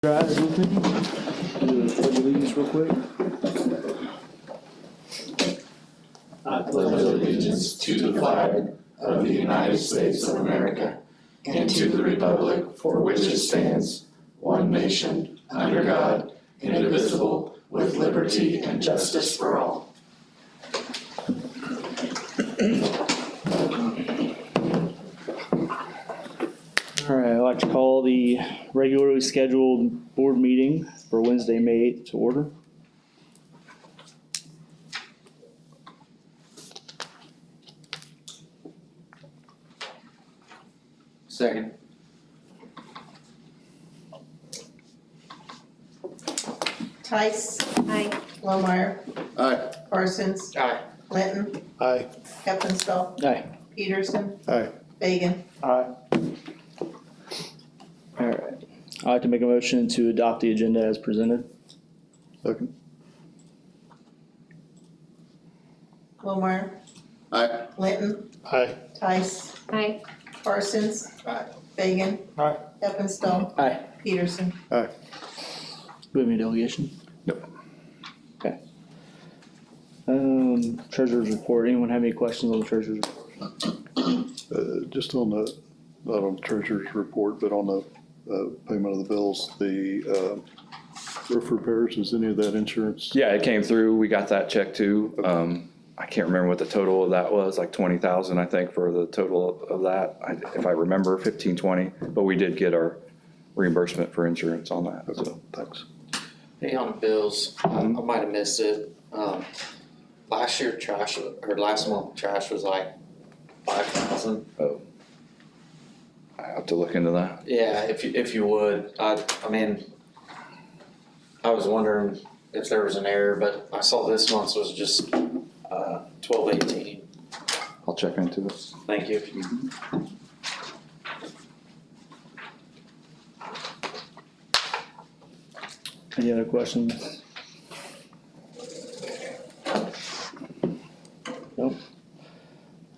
Rise with me. Do the pledge of allegiance real quick. I pledge allegiance to the flag of the United States of America and to the republic for which it stands, one nation, under God, indivisible, with liberty and justice for all. All right, I'd like to call the regularly scheduled board meeting for Wednesday, May 8th to order. Second. Tice. Aye. Lowmeyer. Aye. Parsons. Aye. Linton. Aye. Heppenstall. Aye. Peterson. Aye. Fagan. Aye. All right, I'd like to make a motion to adopt the agenda as presented. Second. Lowmeyer. Aye. Linton. Aye. Tice. Aye. Parsons. Aye. Fagan. Aye. Heppenstall. Aye. Peterson. Aye. Do we have any delegation? Nope. Okay. Treasurer's report. Anyone have any questions on the treasurer's report? Just on the, not on the treasurer's report, but on the payment of the bills, the roof repairs, is any of that insurance? Yeah, it came through. We got that check too. I can't remember what the total of that was, like 20,000, I think, for the total of that. If I remember, 15, 20, but we did get our reimbursement for insurance on that. Okay, So thanks. Hey, on the bills, I might have missed it. Last year trash, or last month trash was like 5,000. I have to look into that. Yeah, if you would, I mean, I was wondering if there was an error, but I saw this month's was just 1218. I'll check into it. Thank you. Any other questions? Nope.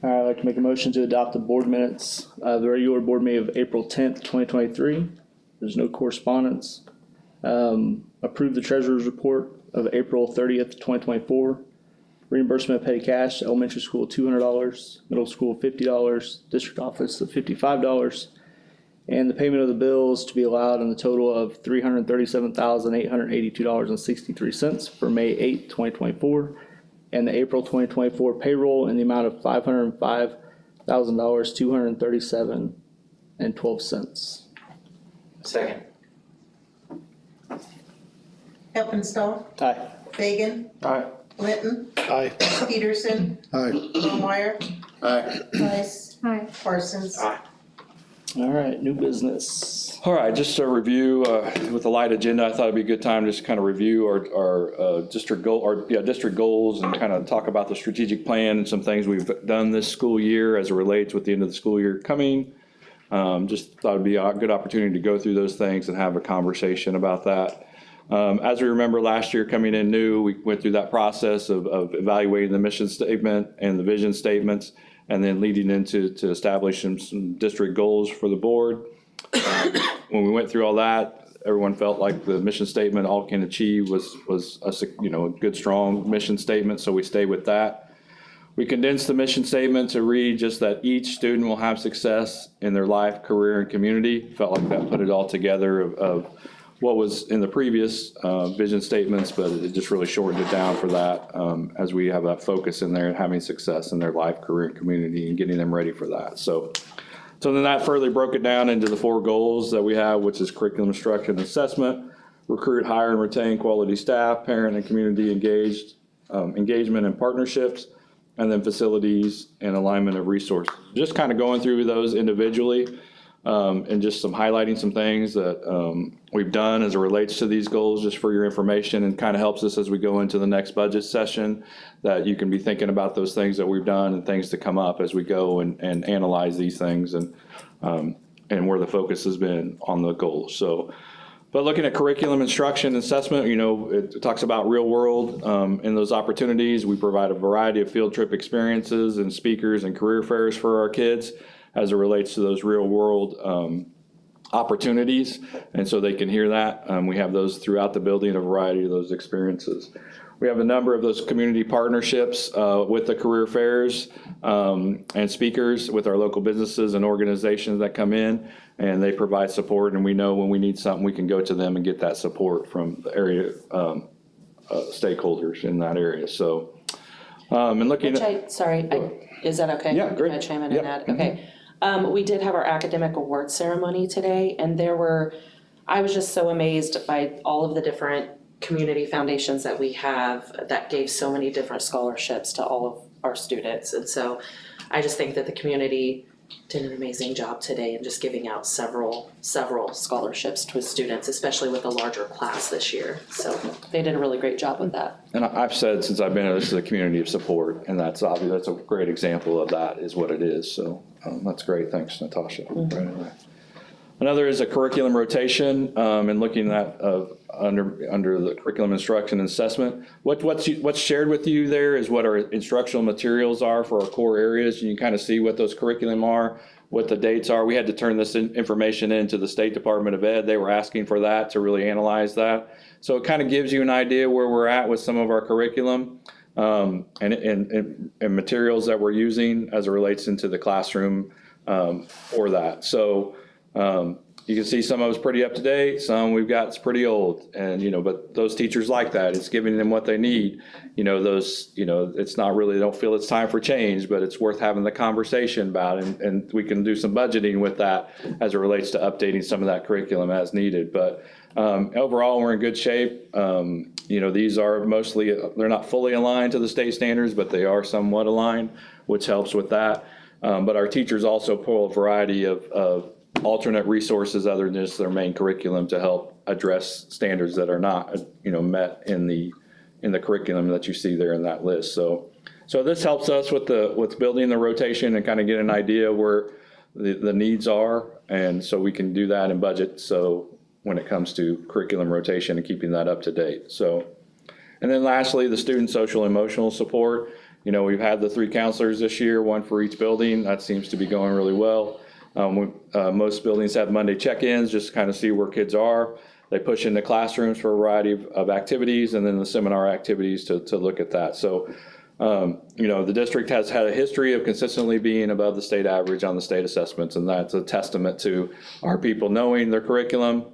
All right, I'd like to make a motion to adopt the board minutes of the regular board meeting of April 10th, 2023. There's no correspondence. Approve the treasurer's report of April 30th, 2024. Reimbursement of petty cash, elementary school $200, middle school $50, district office of $55, and the payment of the bills to be allowed in the total of $337,882.63 for May 8th, 2024, and the April 2024 payroll in the amount of $505,237.12. Second. Heppenstall. Aye. Fagan. Aye. Linton. Aye. Peterson. Aye. Lowmeyer. Aye. Tice. Aye. Parsons. Aye. All right, new business. All right, just a review with a light agenda. I thought it'd be a good time just to kind of review our district goals and kind of talk about the strategic plan and some things we've done this school year as it relates with the end of the school year coming. Just thought it'd be a good opportunity to go through those things and have a conversation about that. As we remember last year coming in new, we went through that process of evaluating the mission statement and the vision statements, and then leading into establishing some district goals for the board. When we went through all that, everyone felt like the mission statement, all can achieve, was a good, strong mission statement, so we stayed with that. We condensed the mission statement to read just that each student will have success in their life, career, and community. Felt like that put it all together of what was in the previous vision statements, but it just really shortened it down for that as we have that focus in there, having success in their life, career, and community, and getting them ready for that. So then that further broke it down into the 4 goals that we have, which is curriculum instruction and assessment, recruit, hire, and retain quality staff, parent and community engagement and partnerships, and then facilities and alignment of resources. Just kind of going through those individually. And just highlighting some things that we've done as it relates to these goals, just for your information, and kind of helps us as we go into the next budget session, that you can be thinking about those things that we've done and things to come up as we go and analyze these things and where the focus has been on the goals. So, but looking at curriculum instruction and assessment, it talks about real world in those opportunities. We provide a variety of field trip experiences and speakers and career fairs for our kids as it relates to those real world opportunities, and so they can hear that. We have those throughout the building, a variety of those experiences. We have a number of those community partnerships with the career fairs and speakers with our local businesses and organizations that come in, and they provide support, and we know when we need something, we can go to them and get that support from the area stakeholders in that area. So, and looking at... Is that okay? Yeah, great. Can I chime in Yep. and add? Okay. We did have our academic awards ceremony today, and I was just so amazed by all of the different community foundations that we have that gave so many different scholarships to all of our students. And so I just think that the community did an amazing job today in just giving out several scholarships to students, especially with a larger class this year. So they did a really great job with that. And I've said since I've been here, this is a community of support, and that's obvious. That's a great example of that, is what it is. So that's great. Thanks, Natasha. Right. Another is a curriculum rotation, and looking at under the curriculum instruction and assessment. What's shared with you there is what our instructional materials are for our core areas. You can kind of see what those curriculum are, what the dates are. We had to turn this information into the State Department of Ed. They were asking for that to really analyze that. So it kind of gives you an idea where we're at with some of our curriculum and materials that we're using as it relates into the classroom for that. So you can see some of it's pretty up to date, some we've got it's pretty old, and but those teachers like that. It's giving them what they need. It's not really, they don't feel it's time for change, but it's worth having the conversation about it, and we can do some budgeting with that as it relates to updating some of that curriculum as needed. But overall, we're in good shape. These are mostly, they're not fully aligned to the state standards, but they are somewhat aligned, which helps with that. But our teachers also pull a variety of alternate resources other than just their main curriculum to help address standards that are not, met in the curriculum that you see there in that list. So this helps us with building the rotation and kind of get an idea where the needs are, and so we can do that in budget. So when it comes to curriculum rotation and keeping that up to date. So, and then lastly, the student social emotional support. We've had the 3 counselors this year, 1 for each building. That seems to be going really well. Most buildings have Monday check-ins, just to kind of see where kids are. They push into classrooms for a variety of activities, and then the seminar activities to look at that. So, the district has had a history of consistently being above the state average on the state assessments, and that's a testament to our people knowing their curriculum,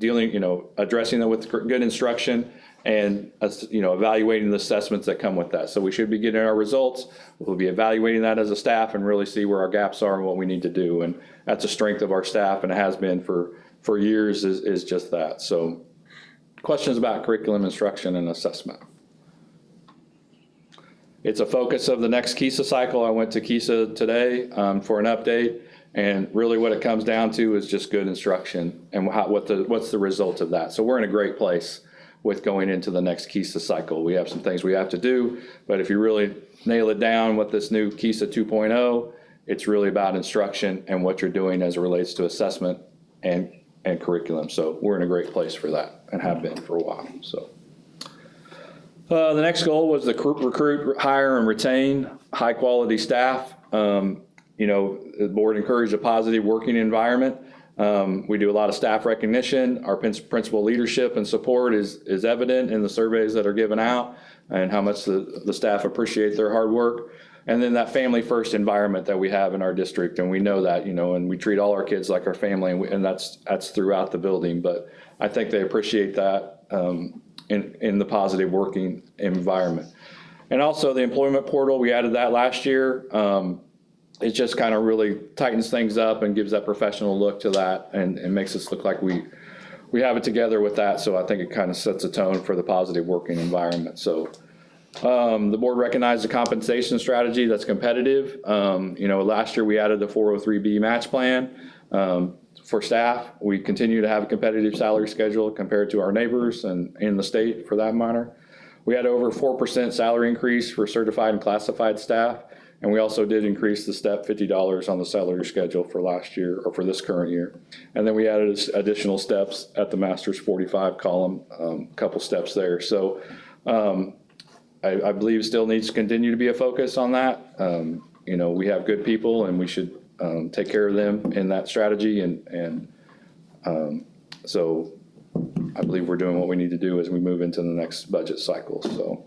addressing them with good instruction, and evaluating the assessments that come with that. So we should be getting our results. We'll be evaluating that as a staff and really see where our gaps are and what we need to do. And that's a strength of our staff, and it has been for years, is just that. So questions about curriculum instruction and assessment. It's a focus of the next KISA cycle. I went to KISA today for an update, and really what it comes down to is just good instruction and what's the result of that. So we're in a great place with going into the next KISA cycle. We have some things we have to do, but if you really nail it down with this new KISA 2.0, it's really about instruction and what you're doing as it relates to assessment and curriculum. So we're in a great place for that and have been for a while. So the next goal was to recruit, hire, and retain high quality staff. The board encouraged a positive working environment. We do a lot of staff recognition. Our principal leadership and support is evident in the surveys that are given out, and how much the staff appreciate their hard work. And then that family first environment that we have in our district, and we know that, and we treat all our kids like our family, and that's throughout the building. But I think they appreciate that in the positive working environment. And also the employment portal, we added that last year. It just kind of really tightens things up and gives that professional look to that, and makes us look like we have it together with that. So I think it kind of sets a tone for the positive working environment. So the board recognized the compensation strategy that's competitive. Last year we added the 403B match plan for staff. We continue to have a competitive salary schedule compared to our neighbors and in the state for that matter. We had over 4% salary increase for certified and classified staff. And we also did increase the step $50 on the salary schedule for last year, or for this current year. And then we added additional steps at the master's 45 column, couple steps there. So I believe still needs to continue to be a focus on that. We have good people, and we should take care of them in that strategy, and So I believe we're doing what we need to do as we move into the next budget cycle, so.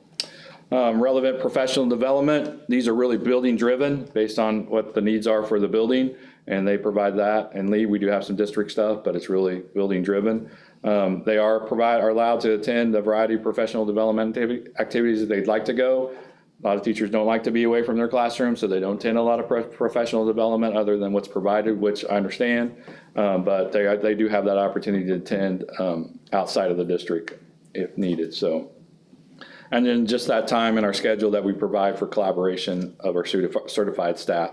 Relevant professional development, these are really building driven based on what the needs are for the building, and they provide that. And Lee, we do have some district stuff, but it's really building driven. They are allowed to attend a variety of professional development activities that they'd like to go. A lot of teachers don't like to be away from their classroom, so they don't attend a lot of professional development other than what's provided, which I understand. But they do have that opportunity to attend outside of the district if needed, so. And then just that time in our schedule that we provide for collaboration of our certified staff.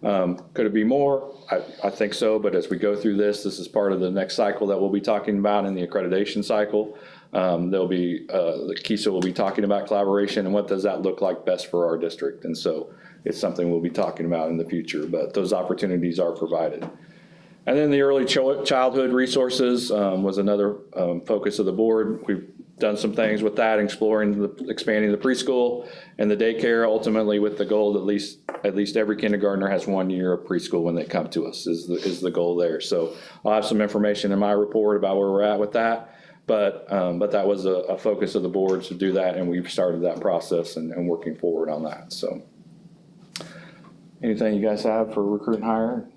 Could it be more? I think so, but as we go through this is part of the next cycle that we'll be talking about in the accreditation cycle. There'll be, Keisha will be talking about collaboration and what does that look like best for our district. And so it's something we'll be talking about in the future, but those opportunities are provided. And then the early childhood resources was another focus of the board. We've done some things with that, expanding the preschool and the daycare, ultimately with the goal that at least every kindergartner has 1 year of preschool when they come to us is the goal there. So I'll have some information in my report about where we're at with that. But that was a focus of the board to do that, and we've started that process and working forward on that. So anything you guys have for recruit and hire?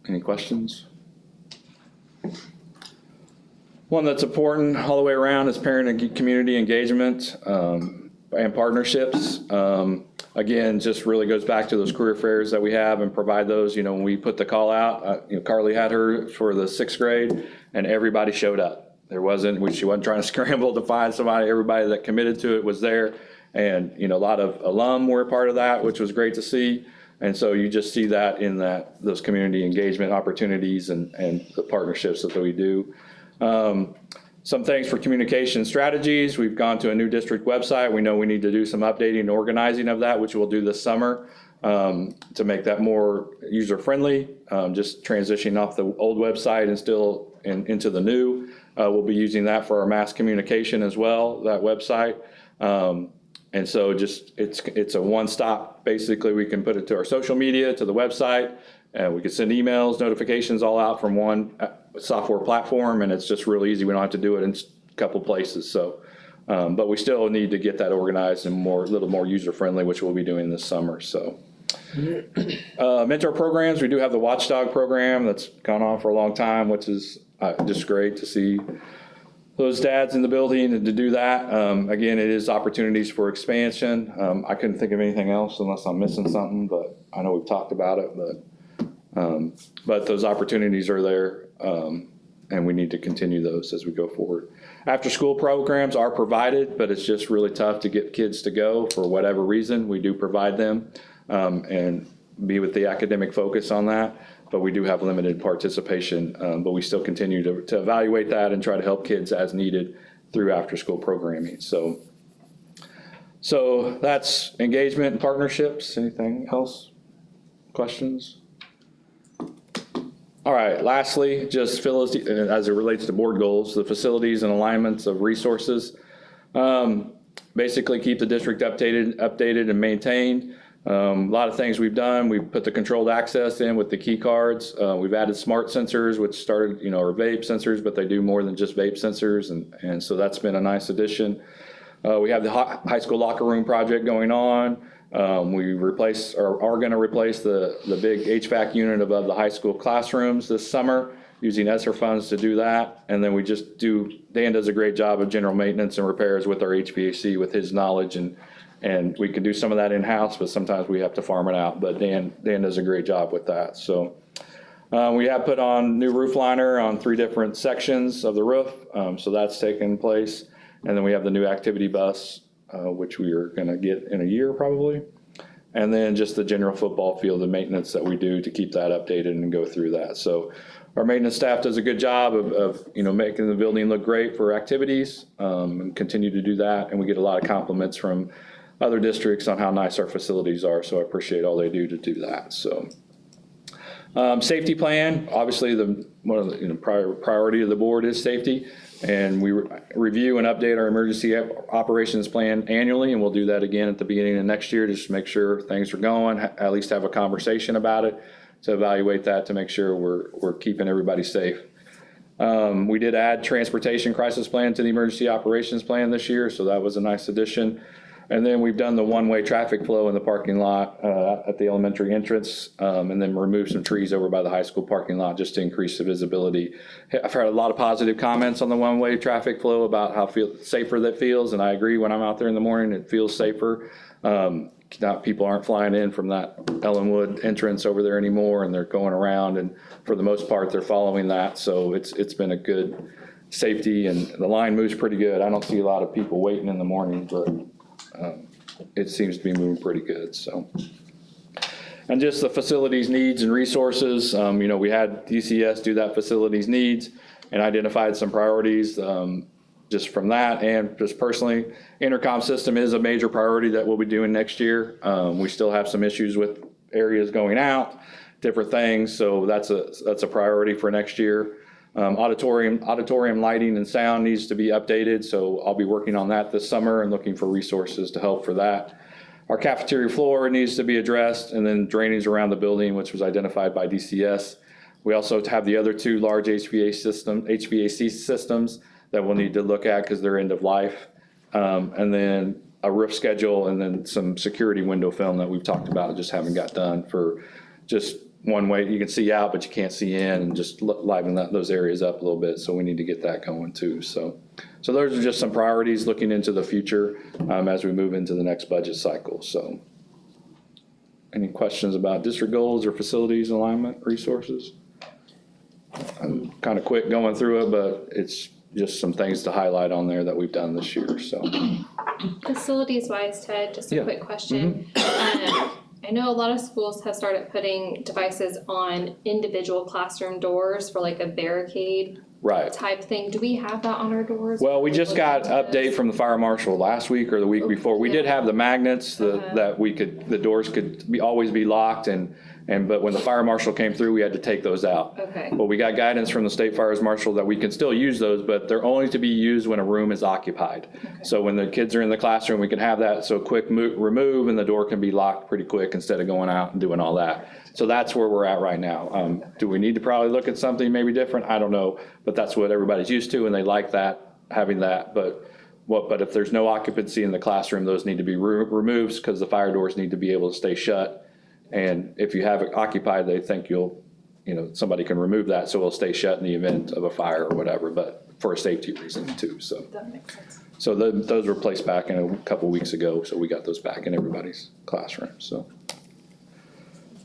Any questions? One that's important all the way around is parent and community engagement and partnerships. Again, just really goes back to those career fairs that we have and provide those. You know, when we put the call out, Carly had her for the 6th grade and everybody showed up. She wasn't trying to scramble to find somebody. Everybody that committed to it was there. And, a lot of alum were a part of that, which was great to see. And so you just see that in those community engagement opportunities and the partnerships that we do. Some things for communication strategies. We've gone to a new district website. We know we need to do some updating and organizing of that, which we'll do this summer to make that more user-friendly, just transitioning off the old website and still into the new. We'll be using that for our mass communication as well, that website. And so it's a one-stop. Basically, we can put it to our social media, to the website, and we can send emails, notifications all out from one software platform, and it's just real easy. We don't have to do it in a couple places. So, but we still need to get that organized and a little more user-friendly, which we'll be doing this summer. So, mentor programs. We do have the Watchdog program that's gone on for a long time, which is just great to see those dads in the building and to do that. Again, it is opportunities for expansion. I couldn't think of anything else unless I'm missing something, but I know we've talked about it, but those opportunities are there, and we need to continue those as we go forward. After school programs are provided, but it's just really tough to get kids to go for whatever reason. We do provide them and be with the academic focus on that. But we do have limited participation, but we still continue to evaluate that and try to help kids as needed through after-school programming. So that's engagement and partnerships. Anything else? Questions? All right, lastly, just as it relates to board goals, the facilities and alignments of resources. Basically keep the district updated and maintained. A lot of things we've done. We've put the controlled access in with the key cards. We've added smart sensors, which started, our vape sensors, but they do more than just vape sensors. And so that's been a nice addition. We have the high school locker room project going on. We are going to replace the big HVAC unit above the high school classrooms this summer, using ESSER funds to do that. And then Dan does a great job of general maintenance and repairs with our HVAC with his knowledge, and we can do some of that in-house, but sometimes we have to farm it out. But Dan does a great job with that. So we have put on new roof liner on 3 different sections of the roof. So that's taken place. And then we have the new activity bus, which we are going to get in a year probably. And then just the general football field and maintenance that we do to keep that updated and go through that. So our maintenance staff does a good job of making the building look great for activities, and continue to do that. And we get a lot of compliments from other districts on how nice our facilities are. So I appreciate all they do to do that. So safety plan, obviously one of the priority of the board is safety. And we review and update our emergency operations plan annually, and we'll do that again at the beginning of next year, just to make sure things are going, at least have a conversation about it, to evaluate that to make sure we're keeping everybody safe. We did add transportation crisis plan to the emergency operations plan this year, so that was a nice addition. And then we've done the one-way traffic flow in the parking lot at the elementary entrance, and then removed some trees over by the high school parking lot just to increase the visibility. I've heard a lot of positive comments on the one-way traffic flow about how safer that feels, and I agree. When I'm out there in the morning, it feels safer. Now people aren't flying in from that Ellenwood entrance over there anymore, and they're going around, and for the most part, they're following that. So it's been a good safety, and the line moves pretty good. I don't see a lot of people waiting in the morning, but it seems to be moving pretty good, so. And just the facilities needs and resources, we had DCS do that facilities needs and identified some priorities just from that, and just personally, intercom system is a major priority that we'll be doing next year. We still have some issues with areas going out, different things, so that's a priority for next year. Auditorium lighting and sound needs to be updated, so I'll be working on that this summer and looking for resources to help for that. Our cafeteria floor needs to be addressed, and then drainage around the building, which was identified by DCS. We also have the other two large HVAC systems that we'll need to look at because they're end of life. And then a roof schedule, and then some security window film that we've talked about, just haven't got done for just one way. You can see out, but you can't see in, and just liven those areas up a little bit. So we need to get that going too. So those are just some priorities looking into the future as we move into the next budget cycle. So any questions about district goals or facilities alignment resources? I'm kind of quick going through it, but it's just some things to highlight on there that we've done this year, so. Facilities wise, Ted, just a Yeah. quick question. I know a lot of schools have started putting devices on individual classroom doors for like a barricade Right. type thing. Do we have that on our doors? Well, we just got an Looking into update this? from the fire marshal last week or the week before. We did have the magnets that the doors could always be locked, but when the fire marshal came through, we had to take those out. Okay. Well, we got guidance from the state fire marshal that we can still use those, but they're only to be used when a room is occupied. So when the kids are in the classroom, we can have that, so quick remove, and the door can be locked pretty quick instead of going out and doing all that. So that's where we're at right now. Do we need to probably look at something maybe different? I don't know, but that's what everybody's used to, and they like that, having that. But if there's no occupancy in the classroom, those need to be removed, because the fire doors need to be able to stay shut. And if you have it occupied, they think somebody can remove that, so it'll stay shut in the event of a fire or whatever, but for a safety reason too, so. That makes sense. So those were placed back in a couple weeks ago, so we got those back in everybody's classroom, so.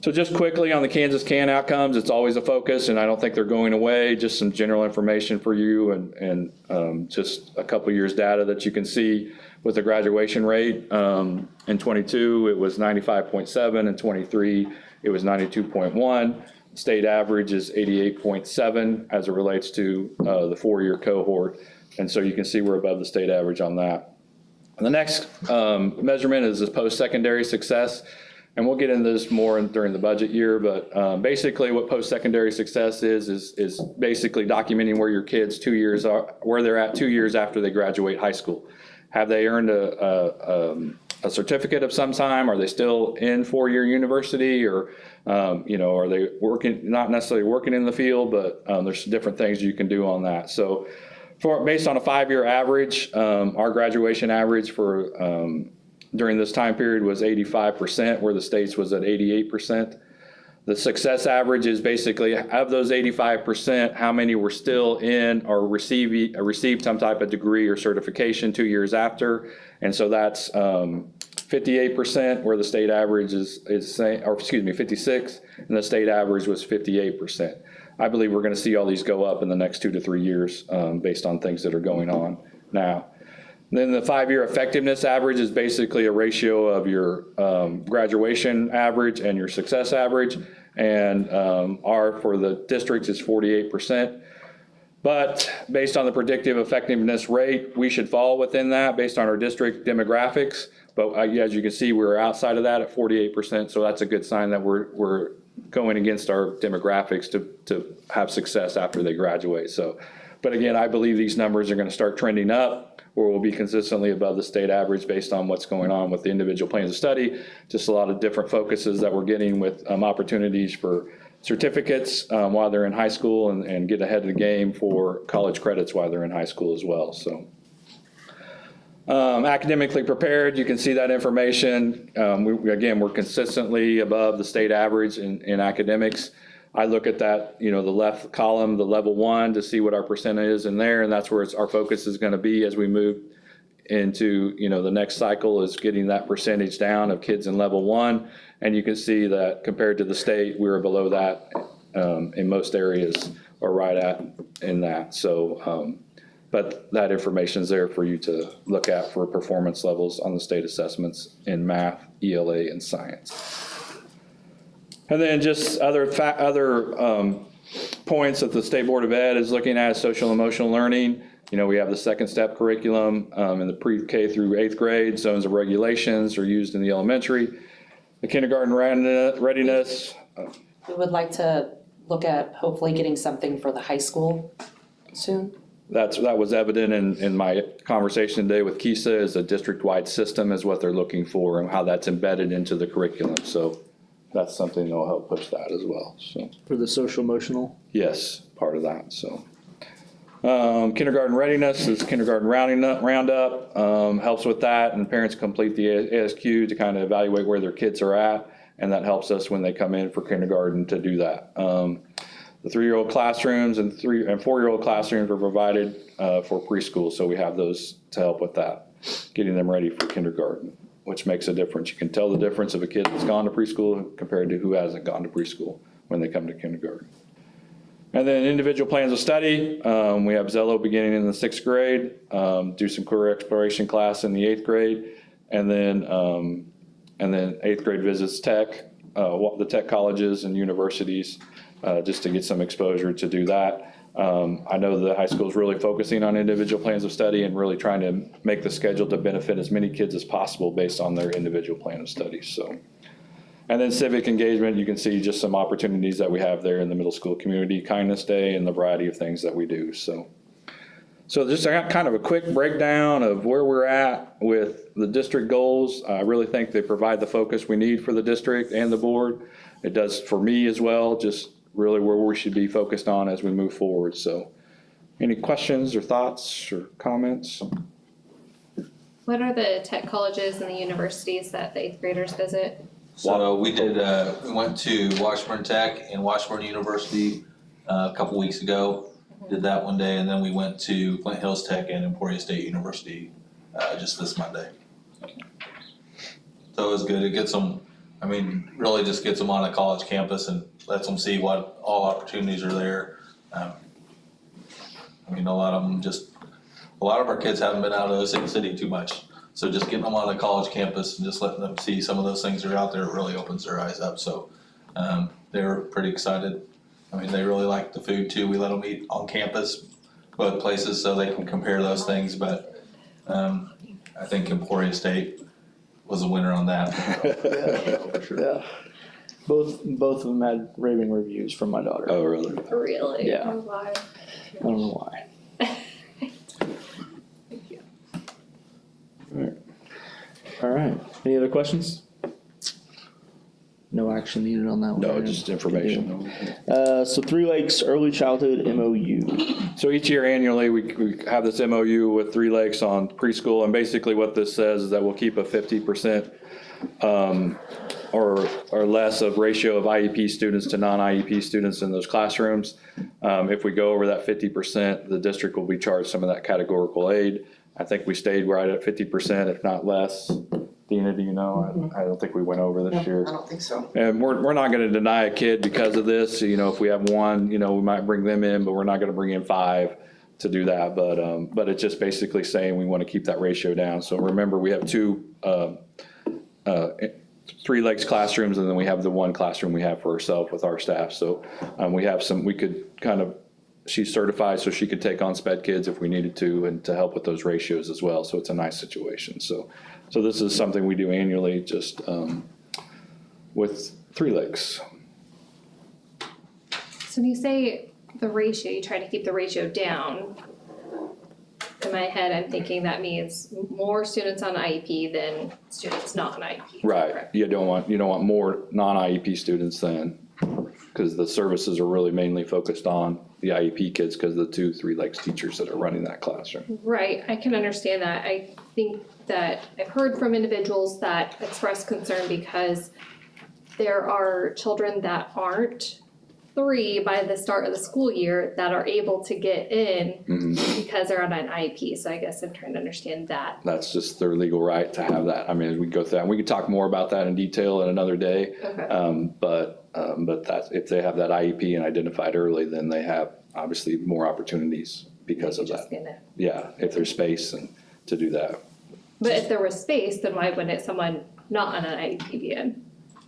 So just quickly on the Kansas CAN outcomes, it's always a focus, and I don't think they're going away. Just some general information for you, and just a couple years data that you can see with the graduation rate. In 22, it was 95.7. In 23, it was 92.1. State average is 88.7 as it relates to the 4-year cohort. And so you can see we're above the state average on that. And the next measurement is the post-secondary success. And we'll get into this more during the budget year, but basically what post-secondary success is basically documenting where your kids where they're at 2 years after they graduate high school. Have they earned a certificate of some time? Are they still in 4-year university, or are they working, not necessarily working in the field, but there's different things you can do on that. So based on a 5-year average, our graduation average for during this time period was 85%, where the state's was at 88%. The success average is basically, of those 85%, how many were still in or received some type of degree or certification 2 years after. And so that's 58%, where the state average is 56, and the state average was 58%. I believe we're going to see all these go up in the next 2 to 3 years based on things that are going on now. Then the 5-year effectiveness average is basically a ratio of your graduation average and your success average. And for the districts is 48%. But based on the predictive effectiveness rate, we should fall within that based on our district demographics. But as you can see, we're outside of that at 48%. So that's a good sign that we're going against our demographics to have success after they graduate. So, but again, I believe these numbers are going to start trending up, or will be consistently above the state average based on what's going on with the individual plans of study. Just a lot of different focuses that we're getting with opportunities for certificates while they're in high school and get ahead of the game for college credits while they're in high school as well, so. Academically prepared, you can see that information. We're consistently above the state average in academics. I look at that, the left column, the level 1, to see what our percent is in there, and that's where our focus is going to be as we move into, the next cycle, is getting that percentage down of kids in level 1. And you can see that compared to the state, we were below that in most areas, or right at in that. So, but that information is there for you to look at for performance levels on the state assessments in math, ELA, and science. And then just other points that the State Board of Ed is looking at is social emotional learning. We have the second step curriculum in the pre-K through 8th grade. Zones of regulations are used in the elementary. The kindergarten readiness. We would like to look at hopefully getting something for the high school soon. That was evident in my conversation today with Kisa, is a district-wide system is what they're looking for, and how that's embedded into the curriculum. So that's something that'll help push that as well. So For the social emotional? yes, part of that. So kindergarten readiness is kindergarten roundup, helps with that, and parents complete the ASQ to kind of evaluate where their kids are at, and that helps us when they come in for kindergarten to do that. The 3-year-old classrooms and 3- and 4-year-old classrooms are provided for preschool, so we have those to help with that, getting them ready for kindergarten, which makes a difference. You can tell the difference of a kid that's gone to preschool compared to who hasn't gone to preschool when they come to kindergarten. And then individual plans of study. We have Zello beginning in the 6th grade, do some career exploration class in the 8th grade, and then 8th grade visits tech, the tech colleges and universities, just to get some exposure to do that. I know the high school is really focusing on individual plans of study and really trying to make the schedule to benefit as many kids as possible based on their individual plan of study. So, and then civic engagement, you can see just some opportunities that we have there in the middle school community, Kindness Day, and the variety of things that we do. So just kind of a quick breakdown of where we're at with the district goals. I really think they provide the focus we need for the district and the board. It does for me as well, just really where we should be focused on as we move forward. So any questions or thoughts or comments? What are the tech colleges and the universities that the 8th graders visit? So we went to Washburn Tech and Washburn University a couple weeks ago, did that one day, and then we went to Flint Hills Tech and Emporia State University just this Monday. So it was good. It gets them, really just gets them on a college campus and lets them see what all opportunities are there. A lot of our kids haven't been out of Osage City too much. So just getting them on a college campus and just letting them see some of those things that are out there, it really opens their eyes up. So they were pretty excited. They really like the food too. We let them eat on campus, both places, so they can compare those things. But I think Emporia State was a winner on that. Yeah. Both of them had raving reviews from my daughter. Oh, really? Really? Yeah. Oh, why? I don't know why. All right. Any other questions? No action needed on that one. No, right? just information. So 3 Lakes Early Childhood MOU. So each year annually, we have this MOU with 3 Lakes on preschool, and basically what this says is that we'll keep a 50% or less of ratio of IEP students to non-IEP students in those classrooms. If we go over that 50%, the district will be charged some of that categorical aid. I think we stayed right at 50%, if not less. Dina, do you know? I don't think we went over this year. I don't think so. And we're not gonna deny a kid because of this. If we have 1, we might bring them in, but we're not gonna bring in 5 to do that. But it's just basically saying we wanna keep that ratio down. So remember, we have 2 3 Lakes classrooms, and then we have the 1 classroom we have for ourselves with our staff. So we have we could she's certified, so she could take on sped kids if we needed to, and to help with those ratios as well. So it's a nice situation. So this is something we do annually, just with 3 Lakes. So when you say the ratio, you try to keep the ratio down. In my head, I'm thinking that means more students on IEP than students not on IEP. Right. You don't want more non-IEP students than because the services are really mainly focused on the IEP kids because of the 2 Three Lakes teachers that are running that classroom. Right, I can understand that. I think that I've heard from individuals that express concern because there are children that aren't 3 by the start of the school year that are able to get in because they're on an IEP. So I guess I'm trying to understand that. That's just their legal right to have that. I mean, as we go through that, and we could talk more about that in detail in another day. Okay. But that's, if they have that IEP and identified early, then they have obviously more opportunities because of Just that. gonna- Yeah, if there's space and to do that. But if there was space, then why wouldn't someone not on an IEP be in?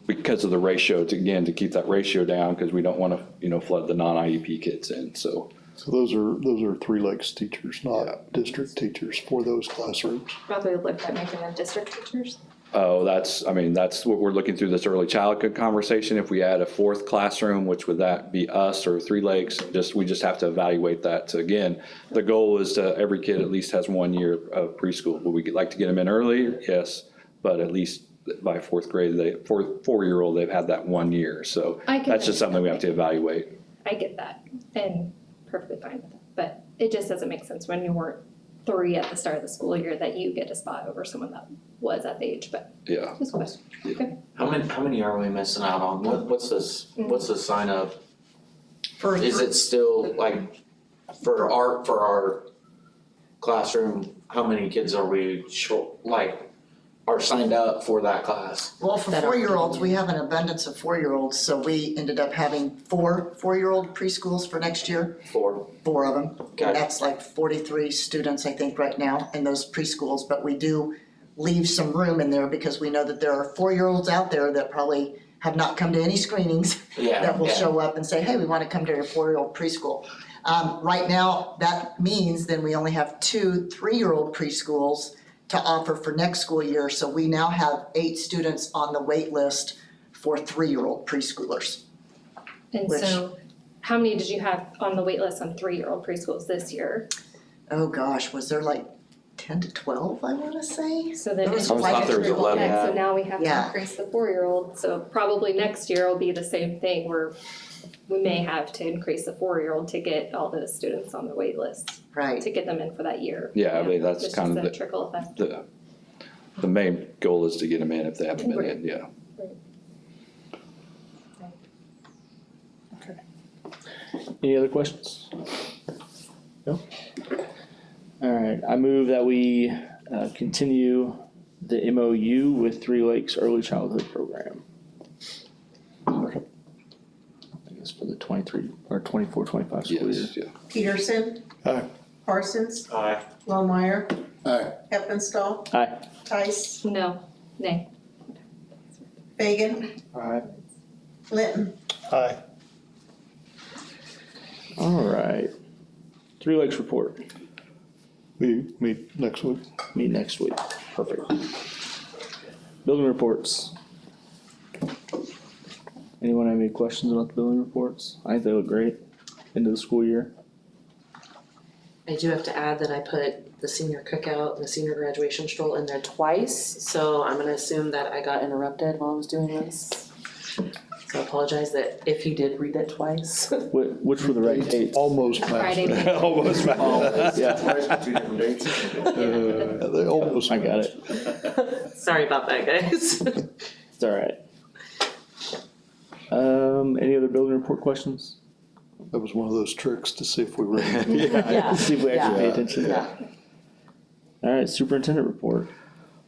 Because of the ratio, to keep that ratio down, because we don't want to, flood the non-IEP kids in, so. So those are Three Lakes teachers, not district teachers for those classrooms. Probably looked at making them district teachers. Oh, that's what we're looking through this early childhood conversation. If we add a 4th classroom, which would that be us or Three Lakes? We just have to evaluate that. So again, the goal is to every kid at least has 1 year of preschool. Would we like to get them in early? Yes, but at least by 4th grade, 4-year-old, they've had that 1 year. So I can that's just something we have to evaluate. I get that and perfectly fine with it, but it just doesn't make sense when you weren't 3 at the start of the school year that you get a spot over someone that was at the age, but Yeah. just a question. Okay. How many are we missing out on? What's the sign up? For Is it still like, for our classroom, how many kids are we short, are signed up for that class? Well, for That are- 4-year-olds, we have an abundance of 4-year-olds, so we ended up having 4-year-old preschools for next year, 4? 4 of them. Okay. And that's like 43 students, I think, right now in those preschools, but we do leave some room in there because we know that there are 4-year-olds out there that probably have not come to any screenings Yeah, that will yeah. show up and say, hey, we wanna come to your 4-year-old preschool. Right now, that means then we only have 2 3-year-old preschools to offer for next school year, so we now have 8 students on the wait list for 3-year-old preschoolers. And Which- so how many did you have on the wait list on 3-year-old preschools this year? Oh gosh, was there like 10 to 12, I wanna say? So then. There was it's quite a extra few. long. Yeah. Okay, so now we have to Yeah. increase the 4-year-old, so probably next year will be the same thing where we may have to increase the 4-year-old to get all the students on the wait list, Right, to get them in for that year. Yeah, I mean, that's It's kind of just a trickle effect. the main goal is to get them in if they haven't been in, yeah. Any other questions? No? All right, I move that we continue the MOU with Three Lakes Early Childhood Program. I guess for the 23 or 24-25 school year. Yes, yeah. Peterson, Aye. Parsons, Aye. Longmire, Aye. Heppenstall, Aye. Tice, No, nay. Fagan, Aye. Linton. Aye. All right. Three Lakes report. We meet next week. Meet next week. Perfect. Building reports. Anyone have any questions about the building reports? I think they look great. Into the school year. I do have to add that I put the senior cookout and the senior graduation stroll in there twice, so I'm gonna assume that I got interrupted while I was doing this. So I apologize that if you did read it twice. Which were the right dates? Almost matched. Friday. Almost. Yeah, Two different dates. They almost I got matched. it. Sorry about that, guys. It's all right. Any other building report questions? That was one of those tricks to see if we were. Yeah. See if we actually pay Yeah. attention. Yeah. All right, superintendent report.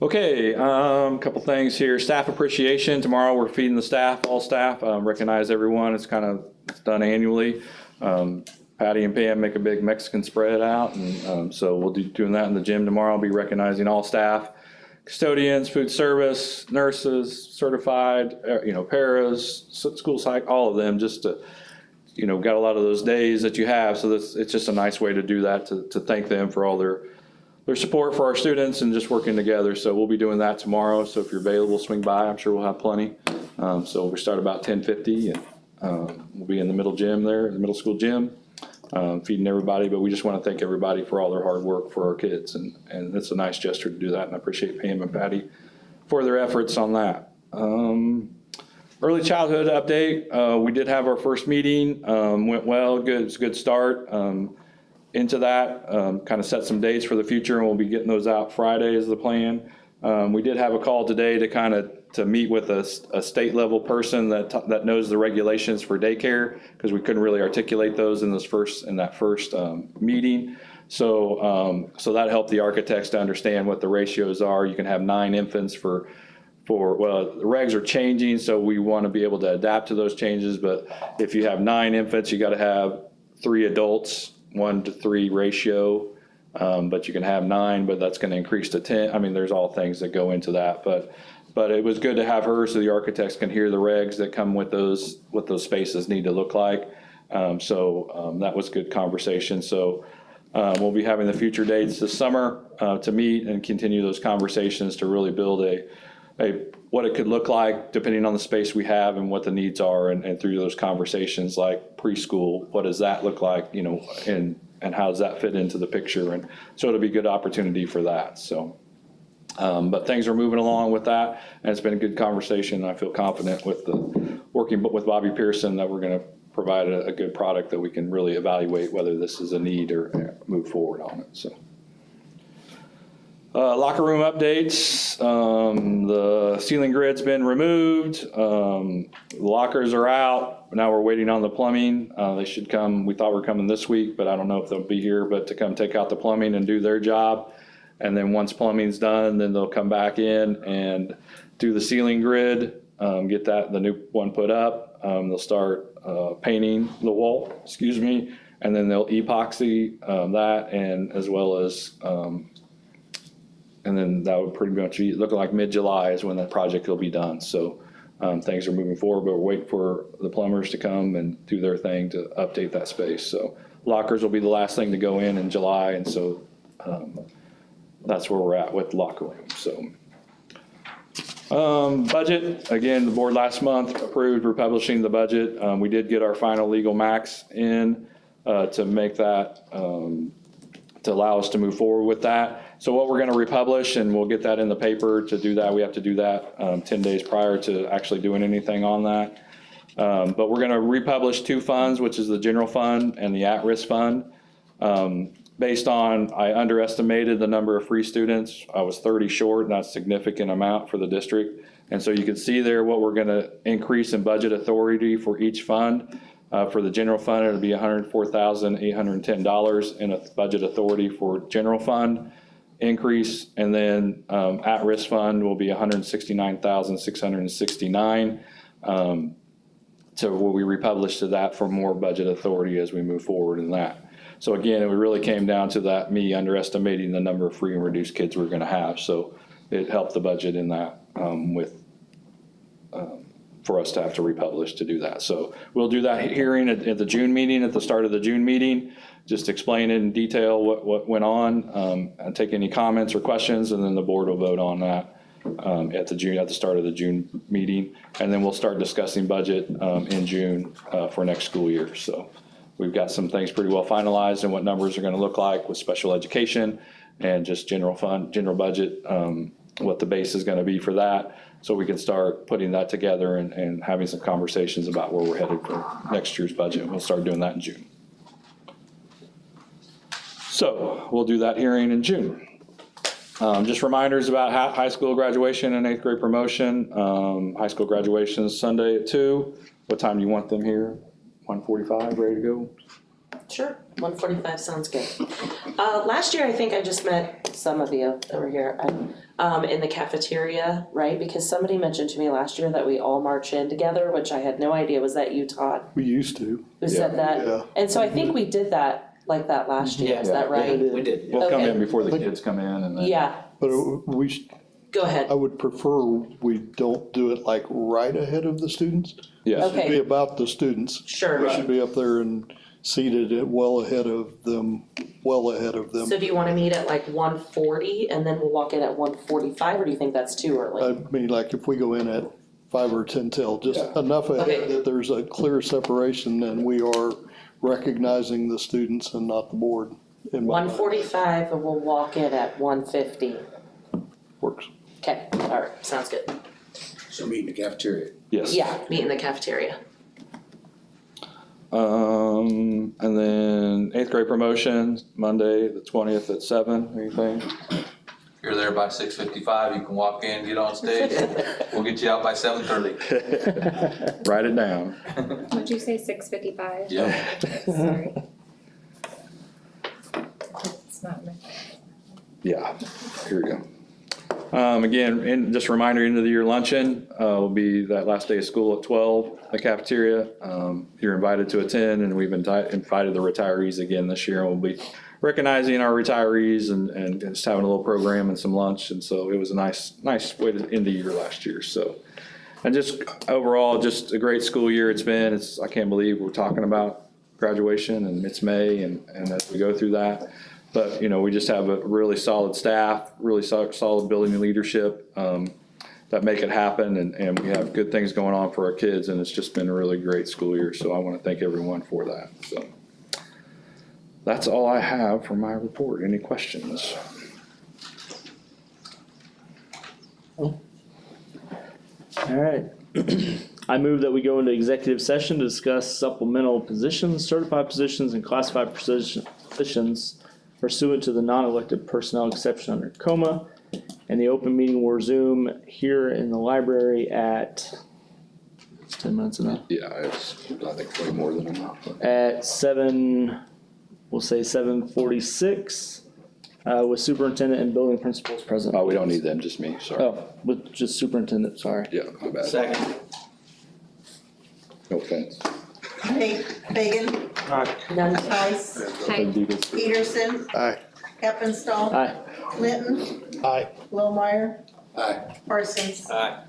Okay, couple things here. Staff appreciation. Tomorrow we're feeding the staff, all staff, recognize everyone. It's done annually. Patty and Pam make a big Mexican spread out, and so we'll be doing that in the gym tomorrow. I'll be recognizing all staff, custodians, food service, nurses, certified, paras, school psych, all of them, just to, got a lot of those days that you have. So it's just a nice way to do that, to thank them for all their support for our students and just working together. So we'll be doing that tomorrow. So if you're available, swing by. I'm sure we'll have plenty. So we start about 10:50 and we'll be in the middle gym there, the middle school gym, feeding everybody. But we just want to thank everybody for all their hard work for our kids. And it's a nice gesture to do that. And I appreciate Pam and Patty for their efforts on that. Early childhood update, we did have our first meeting, went well, good, it's a good start into that. Kind of set some dates for the future, and we'll be getting those out Friday is the plan. We did have a call today to meet with a state level person that knows the regulations for daycare, because we couldn't really articulate those in that first meeting. So that helped the architects to understand what the ratios are. You can have 9 infants well, the regs are changing, so we want to be able to adapt to those changes. But if you have 9 infants, you got to have 3 adults, 1-to-3 ratio. But you can have 9, but that's going to increase to 10. I mean, there's all things that go into that. But it was good to have her so the architects can hear the regs that come with those, what those spaces need to look like. That was good conversation. So we'll be having the future dates this summer to meet and continue those conversations to really build what it could look like depending on the space we have and what the needs are, and through those conversations like preschool, what does that look like, and how does that fit into the picture? And so it'll be a good opportunity for that. So, but things are moving along with that, and it's been a good conversation. I feel confident with working with Bobby Pearson that we're going to provide a good product that we can really evaluate whether this is a need or move forward on it. So. Locker room updates, the ceiling grid's been removed, the lockers are out, now we're waiting on the plumbing. They should come, we thought were coming this week, but I don't know if they'll be here, but to come take out the plumbing and do their job. And then once plumbing's done, then they'll come back in and do the ceiling grid, get the new one put up. They'll start painting the wall, and then they'll epoxy that, and as well as and then that would pretty much be looking like mid-July is when that project will be done. So things are moving forward, but we're waiting for the plumbers to come and do their thing to update that space. So lockers will be the last thing to go in July, and so that's where we're at with the locker room. So budget, again, the board last month approved republishing the budget. We did get our final legal max in to make that, to allow us to move forward with that. So what we're going to republish, and we'll get that in the paper. To do that, we have to do that 10 days prior to actually doing anything on that. But we're going to republish 2 funds, which is the general fund and the at-risk fund. Based on, I underestimated the number of free students. I was 30 short, and that's a significant amount for the district. And so you can see there what we're going to increase in budget authority for each fund. For the general fund, it'll be $104,810 in a budget authority for general fund increase, and then at-risk fund will be $169,669 to what we republish to that for more budget authority as we move forward in that. So again, it really came down to that, me underestimating the number of free and reduced kids we're going to have. So it helped the budget in that for us to have to republish to do that. So we'll do that hearing at the June meeting, at the start of the June meeting, just explain in detail what went on, and take any comments or questions, and then the board will vote on that at the start of the June meeting. And then we'll start discussing budget in June for next school year. So we've got some things pretty well finalized and what numbers are going to look like with special education and just general fund, general budget, what the base is going to be for that. So we can start putting that together and having some conversations about where we're headed for next year's budget. We'll start doing that in June. So we'll do that hearing in June. Just reminders about high school graduation and 8th grade promotion. High school graduation is Sunday at 2. What time do you want them here? 1:45, ready to go? Sure, 1:45 sounds good. Last year, I think I just met some of you that were here in the cafeteria, right? Because somebody mentioned to me last year that we all march in together, which I had no idea. Was that you, Todd? We used to. Who said that? Yeah. And so I think we did that like that last year, is that right? Yeah, we did. We'll come Okay. in before the kids come in, and then. Yeah, But go ahead. I would prefer we don't do it like right ahead of the students. Yeah. It should be about the students. Sure. We should be up there and seated well ahead of them. So do you want to meet at like 1:40 and then we'll walk in at 1:45, or do you think that's too early? I mean, like if we go in at 5 or 10 till, just enough ahead Okay. that there's a clear separation and we are recognizing the students and not the board. In my mind. 1:45 and we'll walk in at 1:50. Works. Okay, all right, sounds good. So meet in the cafeteria. Yes. Yeah, meet in the cafeteria. And then 8th grade promotion, Monday, the 20th at 7, anything? If you're there by 6:55, you can walk in, get on stage. We'll get you out by 7:30. Write it down. Would you say 6:55? Yep. Sorry. It's not me. Yeah, here we go. Again, just a reminder, end of the year luncheon will be that last day of school at 12, the cafeteria. You're invited to attend, and we've invited the retirees again this year. We'll be recognizing our retirees and just having a little program and some lunch. And so it was a nice way to end the year last year. So, and just overall, just a great school year it's been. I can't believe we're talking about graduation and it's May and as we go through that. But, we just have a really solid staff, really solid building and leadership that make it happen. And we have good things going on for our kids. And it's just been a really great school year. So I want to thank everyone for that. So that's all I have for my report. Any questions? All right. I move that we go into executive session to discuss supplemental positions, certified positions, and classified positions pursuant to the non-elected personnel exception under COMA. And the open meeting will resume here in the library at, it's 10 minutes enough, Yeah, it's, I think, way more than enough. at 7:46, with superintendent and building principals present. Oh, we don't need them, just me, sorry. Oh, with just superintendent, sorry. Yeah, my bad. Second. No offense. Fagan, None. Tice, Hi. Peterson, Aye. Heppenstall, Aye. Linton, Aye. Lowmeyer, Aye. Parsons. Aye.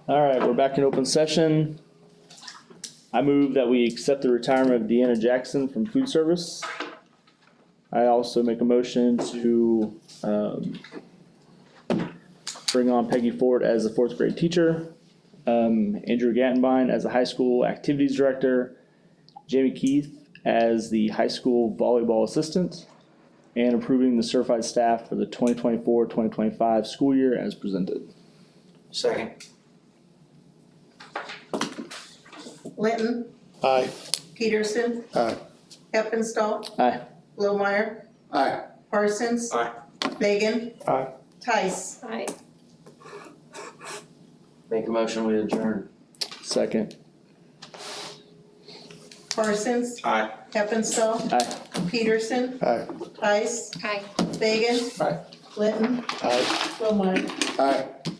All right, we're back in open session. I move that we accept the retirement of Deanna Jackson from food service. I also make a motion to bring on Peggy Ford as a fourth grade teacher, Andrew Gattenbein as a high school activities director, Jamie Keith as the high school volleyball assistant, and approving the certified staff for the 2024-2025 school year as presented. Second. Linton, Aye. Peterson, Aye. Heppenstall, Aye. Blomeyer, Aye. Parsons. Aye. Fagan. Aye. Tice. Aye. Make a motion, we adjourn. Second. Parsons. Aye. Heppenstall, Aye. Peterson, Aye. Tice, Aye. Fagan. Aye. Linton, Aye. Blomeyer. Aye.